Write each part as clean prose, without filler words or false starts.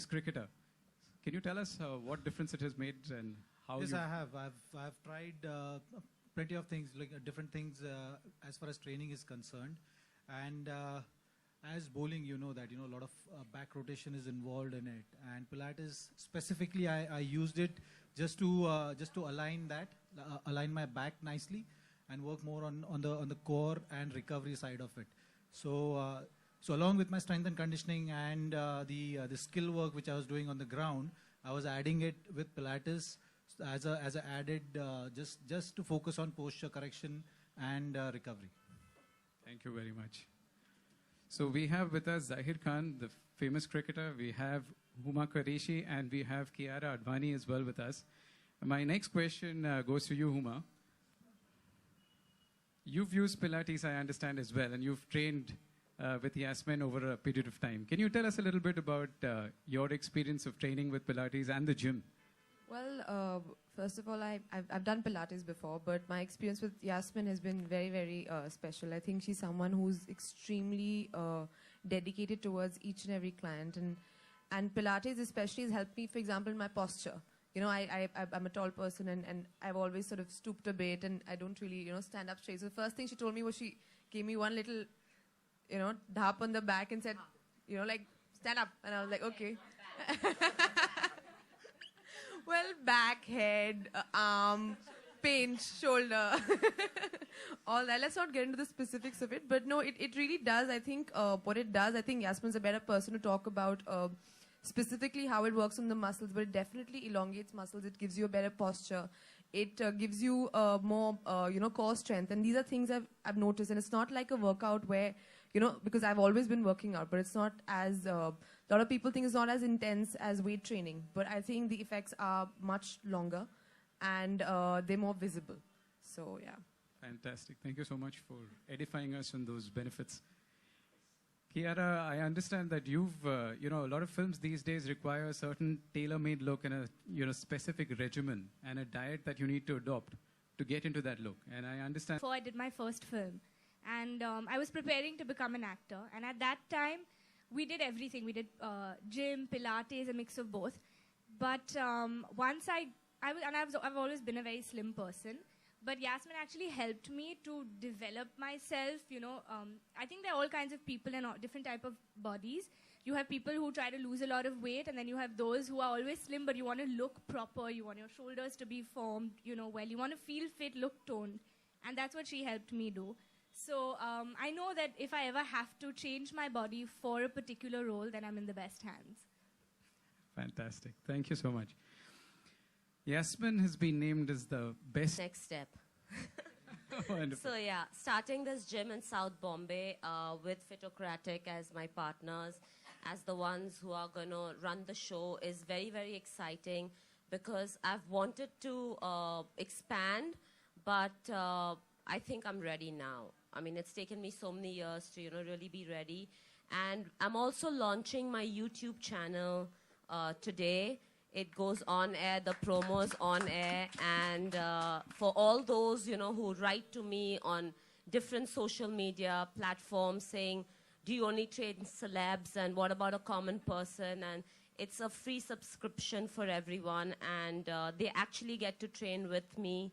ex-cricketer. Can you tell us what difference it has made and how Yes, I have. I've tried plenty of things, like different things as far as training is concerned. And as bowling, you know that, a lot of back rotation is involved in it. And Pilates specifically, I used it just to align that, align my back nicely, and work more on the core and recovery side of it. So along with my strength and conditioning and the skill work which I was doing on the ground, I was adding it with Pilates as a added just to focus on posture correction and recovery. Thank you very much. So we have with us Zahir Khan, the famous cricketer. We have Huma Qureshi and we have Kiara Advani as well with us. My next question goes to you, Huma. You've used Pilates, I understand, as well, and you've trained with Yasmin over a period of time. Can you tell us a little bit about your experience of training with Pilates and the gym? Well, first of all, I've done Pilates before, but my experience with Yasmin has been very, very special. I think she's someone who's extremely dedicated towards each and every client. And Pilates especially has helped me, for example, in my posture. I'm a tall person and I've always sort of stooped a bit and I don't really, stand up straight. So the first thing she told me was she gave me one little, dhap on the back and said, stand up. And I was like, okay. Well, back, head, arm, pinch, shoulder, all that. Let's not get into the specifics of it. But no, it really does. I think what it does, I think Yasmin's a better person to talk about specifically how it works on the muscles, but it definitely elongates muscles. It gives you a better posture. It gives you more, core strength. And these are things I've noticed. And it's not like a workout where, because I've always been working out, but it's not as, a lot of people think it's not as intense as weight training. But I think the effects are much longer and they're more visible. So, yeah. Fantastic. Thank you so much for edifying us on those benefits. Kiara, I understand that you've, a lot of films these days require a certain tailor-made look and a, specific regimen and a diet that you need to adopt to get into that look. And I understand. Before I did my first film, and I was preparing to become an actor. And at that time, we did everything. We did gym, Pilates, a mix of both. But once I've always been a very slim person. But Yasmin actually helped me to develop myself, I think there are all kinds of people and different type of bodies. You have people who try to lose a lot of weight, and then you have those who are always slim, but you want to look proper, you want your shoulders to be formed, well, you want to feel fit, look toned. And that's what she helped me do. So I know that if I ever have to change my body for a particular role, then I'm in the best hands. Fantastic. Thank you so much. Yasmin has been named as the best. Next step. Wonderful. So yeah, starting this gym in South Bombay with Fitocratic as my partners, as the ones who are going to run the show is very, very exciting because I've wanted to expand, but I think I'm ready now. I mean, it's taken me so many years to, really be ready. And I'm also launching my YouTube channel today. It goes on air, the promo's on air, and for all those, who write to me on different social media platforms saying, do you only train celebs, and what about a common person? And it's a free subscription for everyone, and they actually get to train with me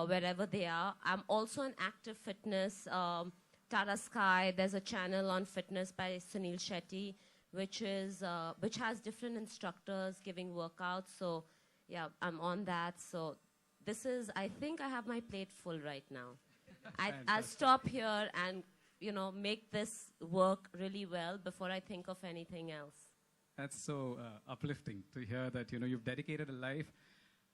wherever they are. I'm also on Active Fitness, Tata Sky. There's a channel on fitness by Sunil Shetty, which has different instructors giving workouts. So yeah, I'm on that. So I think I have my plate full right now. I'll stop here and, make this work really well before I think of anything else. That's so uplifting to hear that, you've dedicated a life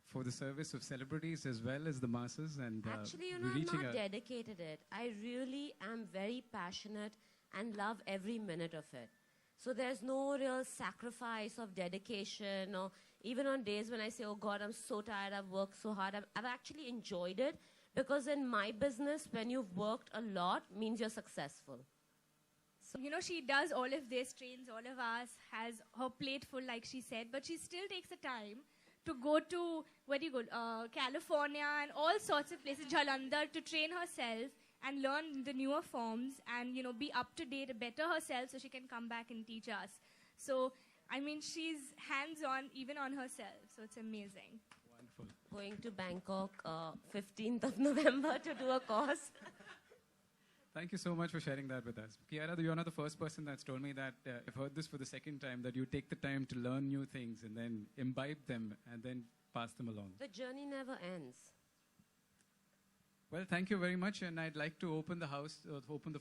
for the service of celebrities as well as the masses. And actually, I'm not dedicated it. I really am very passionate and love every minute of it. So there's no real sacrifice of dedication, or even on days when I say, oh God, I'm so tired, I've worked so hard, I've actually enjoyed it, because in my business, when you've worked a lot, means you're successful. So, she does all of this, trains all of us, has her plate full, like she said, but she still takes the time to go to, California and all sorts of places, Jalandhar, to train herself and learn the newer forms and, be up to date, better herself so she can come back and teach us. So I mean, she's hands-on even on herself, so it's amazing. Wonderful. Going to Bangkok 15th of November to do a course. Thank you so much for sharing that with us. Kiara, you're not the first person that's told me that. I've heard this for the second time, that you take the time to learn new things and then imbibe them and then pass them along. The journey never ends. Well, thank you very much, and I'd like to open the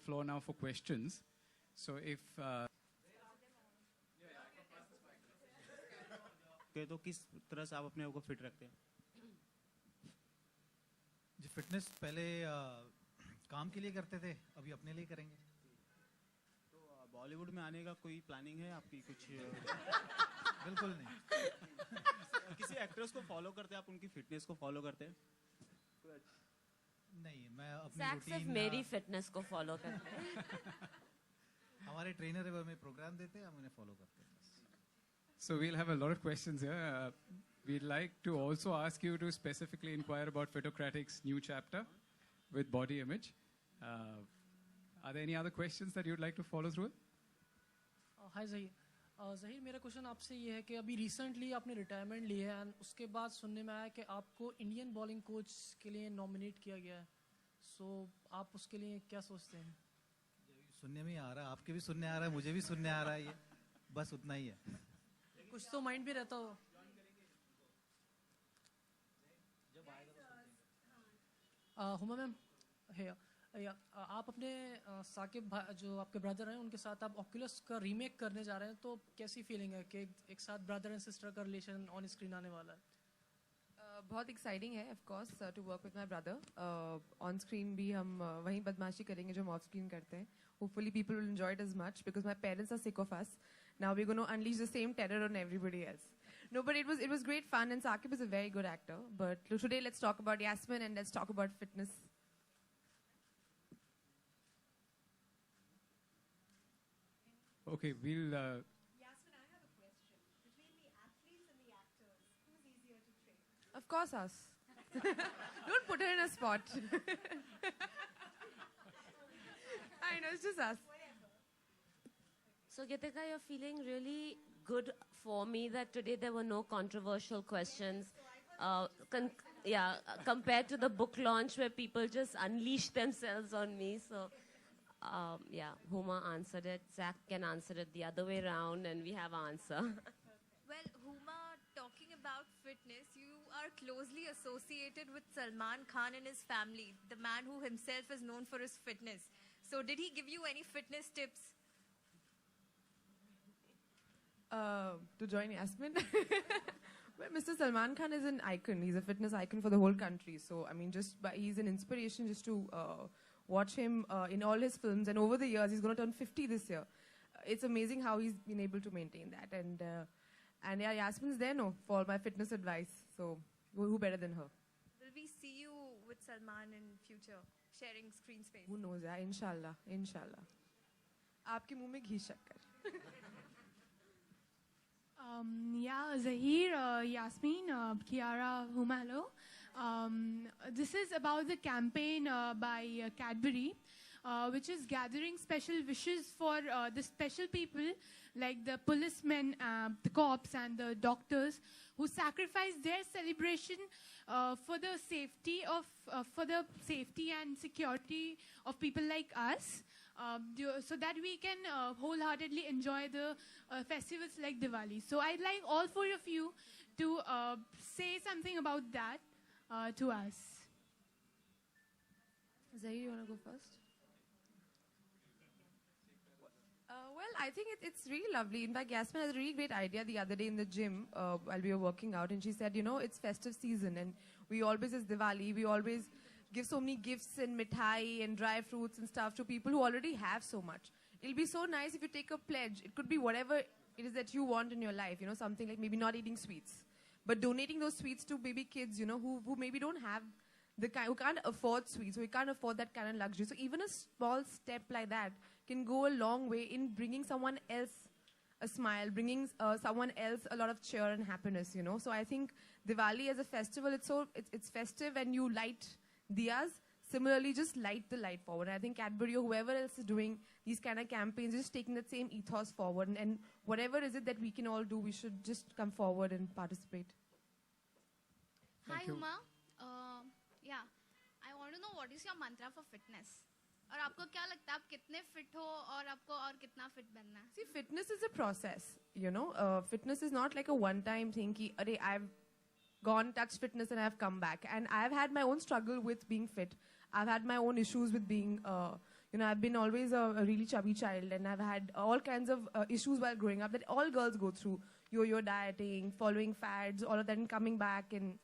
floor now for questions. So if Okay, तो किस तरह से आप अपने आप को fit रखते हैं? जी फिटनेस पहले काम के लिए करते थे, अभी अपने लिए करेंगे. तो बॉलीवुड में आने का कोई प्लानिंग है आपकी कुछ? बिल्कुल नहीं. किसी एक्ट्रेस को फॉलो करते हैं आप, उनकी फिटनेस को फॉलो करते हैं? नहीं, मैं अपनी Zach सिर्फ रूटीन मेरी फिटनेस को फॉलो करते हैं. हमारे ट्रेनर है, वो हमें प्रोग्राम देते हैं, हम उन्हें फॉलो करते हैं. so, we'll have a lot of questions here. We'd like to also ask you to specifically inquire about Fitocratic's new chapter with body image. Are there any other questions that you'd like to follow through? हाय ज़हीर. ज़हीर, मेरा question आपसे ये है कि अभी recently आपने retirement ली है and उसके बाद सुनने में आया कि आपको इंडियन बॉलिंग कोच के लिए नॉमिनेट किया गया है. सो आप उसके लिए क्या सोचते हैं? सुनने में ही आ रहा है, आपके भी सुनने आ रहा है, मुझे भी सुनने आ रहा है, ये बस उतना ही है. कुछ तो माइंड में रहता हो. हुमा मैम, आप अपने साकिब जो आपके ब्रदर हैं उनके साथ आप ऑक्यूलस का रीमेक करने जा रहे हैं, तो कैसी फीलिंग है कि एक साथ ब्रदर एंड सिस्टर का रिलेशन ऑन स्क्रीन आने वाला है? बहुत एक्साइटिंग है, of course, to work with my brother. On screen भी हम वही बदमाशी करेंगे जो हम ऑफ स्क्रीन करते हैं. Hopefully people will enjoy it as much because my parents are sick of us. Now we gonna unleash the same terror on everybody else. No, but it was great fun, and Saqib is a very good actor. But today let's talk about Yasmin and let's talk about fitness. Okay, we'll. Yasmin, I have a question. Between the athletes and the actors, who's easier to train? Of course, us. Don't put her in a spot. I know, it's just us. So, Gitika, you're feeling really good for me that today there were no controversial questions. Compared to the book launch where people just unleashed themselves on me. So, Huma answered it. Zach can answer it the other way around, and we have an answer. Well, Huma, talking about fitness, you are closely associated with Salman Khan and his family, the man who himself is known for his fitness. So, did he give you any fitness tips? To join Yasmin. Well, Mr. Salman Khan is an icon. He's a fitness icon for the whole country. So, I mean, he's an inspiration just to watch him in all his films. And over the years, he's going to turn 50 this year. It's amazing how he's been able to maintain that. And yeah, Yasmin's there, for my fitness advice. So, who better than her? Will we see you with Salman in future, sharing screen space? Who knows, yeah, inshallah, inshallah. आपके मुंह में घी शक्कर. Yeah, Zahir, Yasmin, Kiara, Huma, hello. This is about the campaign by Cadbury, which is gathering special wishes for the special people like the policemen, the cops and the doctors who sacrifice their celebration for the safety and security of people like us. So that we can wholeheartedly enjoy the festivals like Diwali. So I'd like all four of you to say something about that to us. Zahir, you want to go first? Well, I think it's really lovely. In fact, Yasmin had a really great idea the other day in the gym while we were working out, and she said, it's festive season, and we always, as Diwali, we always give so many gifts and mithai and dry fruits and stuff to people who already have so much. It'll be so nice if you take a pledge. It could be whatever it is that you want in your life, something like maybe not eating sweets, but donating those sweets to baby kids, who maybe don't have who can't afford sweets, who can't afford that kind of luxury. So even a small step like that can go a long way in bringing someone else a smile, bringing someone else a lot of cheer and happiness, So I think Diwali as a festival, it's festive and you light diyas similarly just light the light forward. And I think Cadbury or whoever else is doing these kind of campaigns, just taking that same ethos forward. And whatever is it that we can all do, we should just come forward and participate. Hi, Thank you. Uma. Yeah, I want to know what is your mantra for fitness? और आपको क्या लगता है आप कितने fit हो और आपको और कितना fit बनना है? See, fitness is a process, you know. Fitness is not like a one-time thing. Ki, Arey, I've gone, touched fitness and I've come back. And I've had my own struggle with being fit. I've had my own issues with being, I've been always a really chubby child, and I've had all kinds of issues while growing up that all girls go through. Yo-yo dieting, following fads, all of that, and coming back and,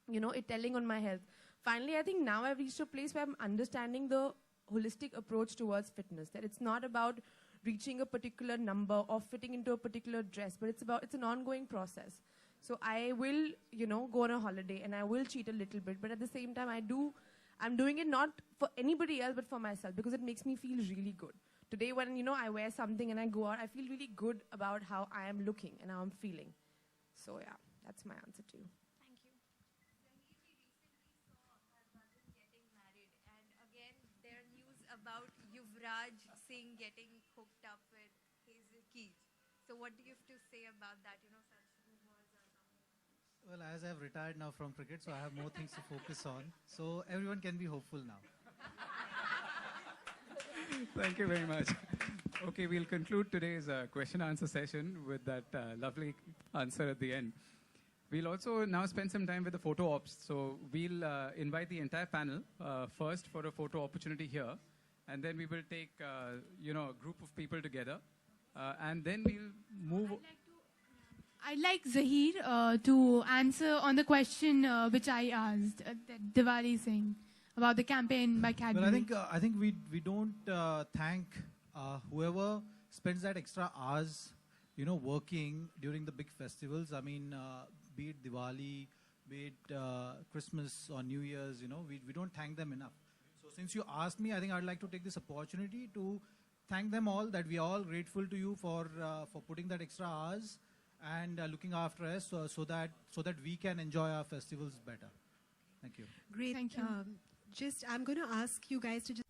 it telling on my health. Finally, I think now I've reached a place where I'm understanding the holistic approach towards fitness, that it's not about reaching a particular number or fitting into a particular dress, but it's an ongoing process. So I will, go on a holiday and I will cheat a little bit, but at the same time I'm doing it not for anybody else but for myself, because it makes me feel really good. Today when, I wear something and I go out, I feel really good about how I am looking and how I'm feeling. So yeah, that's my answer to you. Thank you. There are news about Yuvraj Singh getting hooked up with Hazel Keys. So what do you have to say about that? Such rumors or something. Well, as I've retired now from cricket, so I have more things to focus on. So everyone can be hopeful now. Thank you very much. Okay, we'll conclude today's question answer session with that lovely answer at the end. We'll also now spend some time with the photo ops. So we'll invite the entire panel first for a photo opportunity here, and then we will take a group of people together, and then we'll move. I'd like Zahir to answer on the question which I asked, that Diwali thing, about the campaign by Cadbury. Well, I think we don't thank whoever spends that extra hours, working during the big festivals. I mean, be it Diwali, be it Christmas or New Year's, we don't thank them enough. So since you asked me, I think I'd like to take this opportunity to thank them all, that we are all grateful to you for putting that extra hours and looking after us so that we can enjoy our festivals better. Thank you. Great. Thank you. I'm going to ask you guys to just